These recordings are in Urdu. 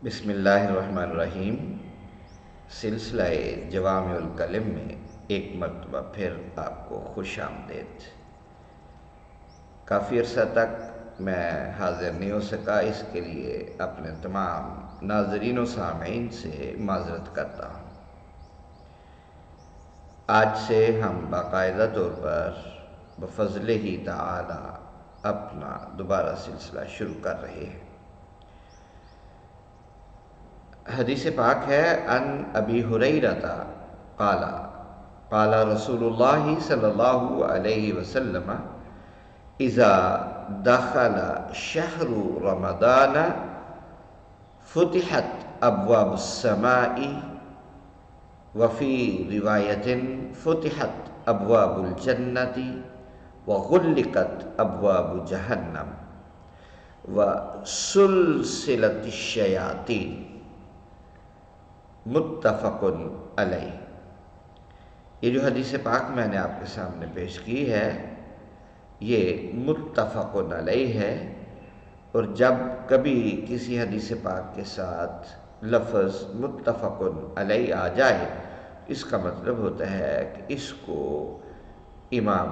بسم اللہ الرحمن الرحیم۔ سلسلہ جوامع الکلم میں ایک مرتبہ پھر آپ کو خوش آمدید۔ کافی عرصہ تک میں حاضر نہیں ہو سکا، اس کے لیے اپنے تمام ناظرین و سامعین سے معذرت کرتا ہوں۔ آج سے ہم باقاعدہ طور پر بفضلہ ہی تعالی اپنا دوبارہ سلسلہ شروع کر رہے ہیں۔ حدیث پاک ہے ان ابی ہریرہ قال قال رسول اللہ صلی اللہ علیہ وسلم اذا دخل شہر رمضان فتحت ابواب السماء وفی روایت فتحت ابواب الجنت وغلقت ابواب جہنم وسلسلت الشیاطین، متفق علیہ۔ یہ جو حدیث پاک میں نے آپ کے سامنے پیش کی ہے یہ متفق علیہ ہے، اور جب کبھی کسی حدیث پاک کے ساتھ لفظ متفق علیہ آ جائے اس کا مطلب ہوتا ہے کہ اس کو امام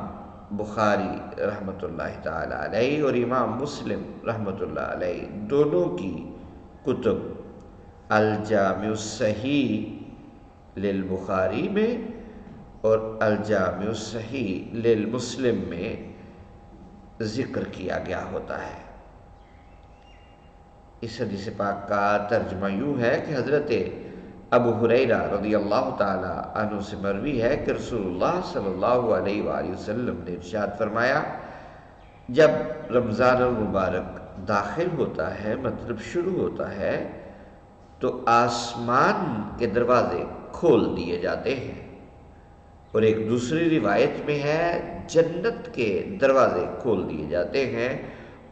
بخاری رحمۃ اللہ تعالی علیہ اور امام مسلم رحمۃ اللہ علیہ دونوں کی کتب الجامع الصحیح للبخاری میں اور الجامع الصحیح للمسلم میں ذکر کیا گیا ہوتا ہے۔ اس حدیث پاک کا ترجمہ یوں ہے کہ حضرت ابو ہریرہ رضی اللہ تعالی عنہ سے مروی ہے کہ رسول اللہ صلی اللہ علیہ وآلہ وسلم نے ارشاد فرمایا، جب رمضان المبارک داخل ہوتا ہے، مطلب شروع ہوتا ہے، تو آسمان کے دروازے کھول دیے جاتے ہیں، اور ایک دوسری روایت میں ہے جنت کے دروازے کھول دیے جاتے ہیں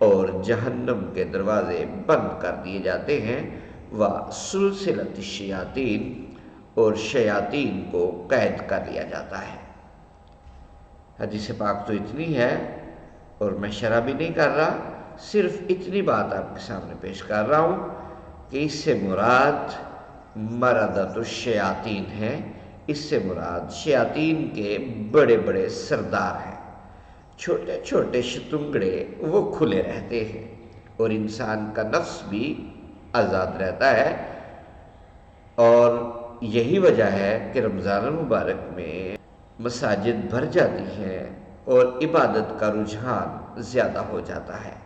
اور جہنم کے دروازے بند کر دیے جاتے ہیں، وسلسلۃ الشیاطین، اور شیاطین کو قید کر لیا جاتا ہے۔ حدیث پاک تو اتنی ہے اور میں شرح بھی نہیں کر رہا، صرف اتنی بات آپ کے سامنے پیش کر رہا ہوں کہ اس سے مراد مردۃ الشیاطین ہے، اس سے مراد شیاطین کے بڑے بڑے سردار ہیں۔ چھوٹے چھوٹے شتنگڑے وہ کھلے رہتے ہیں اور انسان کا نفس بھی آزاد رہتا ہے، اور یہی وجہ ہے کہ رمضان المبارک میں مساجد بھر جاتی ہیں اور عبادت کا رجحان زیادہ ہو جاتا ہے۔